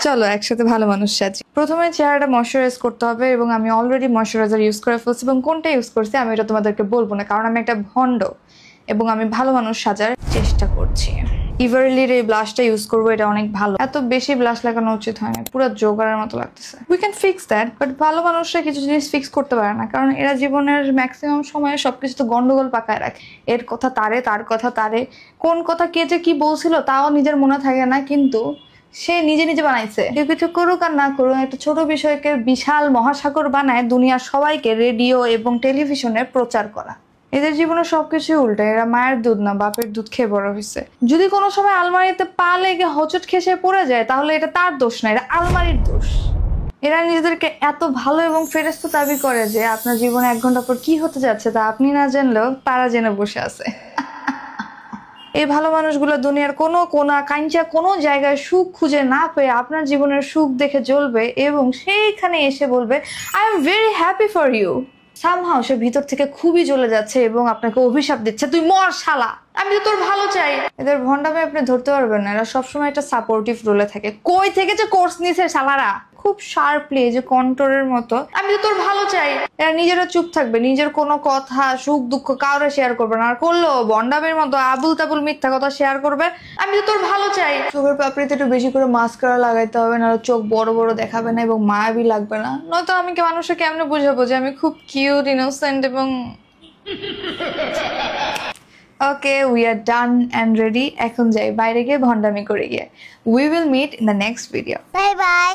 চলো একসাথে ভালো মানুষ সাজি। প্রথমে চেহারাটা ময়শ্চারাইজ করতে হবে এবং আমি অলরেডি ময়শ্চারাইজার ইউজ করে ফেলছি এবং কোনটা ইউজ করছি আমি এটা তোমাদেরকে বলবো না, কারণ আমি একটা ভণ্ড এবং আমি ভালো মানুষ সাজার চেষ্টা করছি। ইভারলির এই ব্লাশটা ইউজ করবো, এটা অনেক ভালো। এত বেশি ব্লাশ লাগানো উচিত হয় না, পুরো জোগাড়ের মতো লাগতেছে। We can fix that, but ভালো মানুষরা কিছু জিনিস ফিক্স করতে পারে না, কারণ এরা জীবনের ম্যাক্সিমাম সময়ে সবকিছু তো গন্ডগোল পাকায় রাখে। এর কথা তারে, তার কথা তারে, কোন কথা কে যে কি বলছিল তাও নিজের মনে থাকে না, কিন্তু সে নিজে নিজে বানাইছে। কেউ কিছু করুক আর না করুক, একটা ছোট বিষয়কে বিশাল মহাসাগর বানায় দুনিয়ার সবাইকে রেডিও এবং টেলিভিশনে প্রচার করা। এদের জীবনে সবকিছুই উল্টা। এরা মায়ের দুধ না বাপের দুধ খেয়ে বড় হয়েছে। যদি কোনো সময় আলমারিতে পা লেগে হোঁচট খেসে পড়ে যায় তাহলে এটা তার দোষ না, এটা আলমারির দোষ। এরা নিজেদেরকে এত ভালো এবং ফেরেশতা দাবি করে যে আপনার জীবনে 1 ঘন্টা পর কি হতে যাচ্ছে তা আপনি না জানলেও তারা জেনে বসে আছে। এই ভালো মানুষগুলো দুনিয়ার কোনো কোনা কাঞ্চা কোনো জায়গায় সুখ খুঁজে না পেয়ে আপনার জীবনের সুখ দেখে জ্বলবে এবং সেইখানে এসে বলবে I am very happy for you. Somehow সে ভিতর থেকে খুবই জ্বলে যাচ্ছে এবং আপনাকে অভিশাপ দিচ্ছে, তুই মর শালা, আমি তো তোর ভালো চাই। এদের ভন্ডামে আপনি ধরতে পারবেন না, এরা সবসময় একটা সাপোর্টিভ রোলে থাকে। কই থেকে যে কোর্স নিছে শালারা, খুব শার্পলি যে কন্ট্রোলের মতো, আমি তো তোর ভালো চাই। এরা নিজেরা চুপ থাকবে, নিজের কোনো কথা সুখ দুঃখ কাউরে শেয়ার করবে না, আর করলেও ভন্ডামের মতো আবুল তাবুল মিথ্যা কথা শেয়ার করবে, আমি তো তোর ভালো চাই। চোখের পাপড়িতে একটু বেশি করে মাস্কারা লাগাইতে হবে, না চোখ বড় বড় দেখাবে না এবং মায়াবী লাগবে না, নয়তো আমি মানুষকে কেমনে বুঝাবো যে আমি খুব কিউট ইনোসেন্ট এবং okay we are done and ready. এখন যাই বাইরে গিয়ে ভন্ডামি করে গিয়ে। We will meet in the next video. Bye by.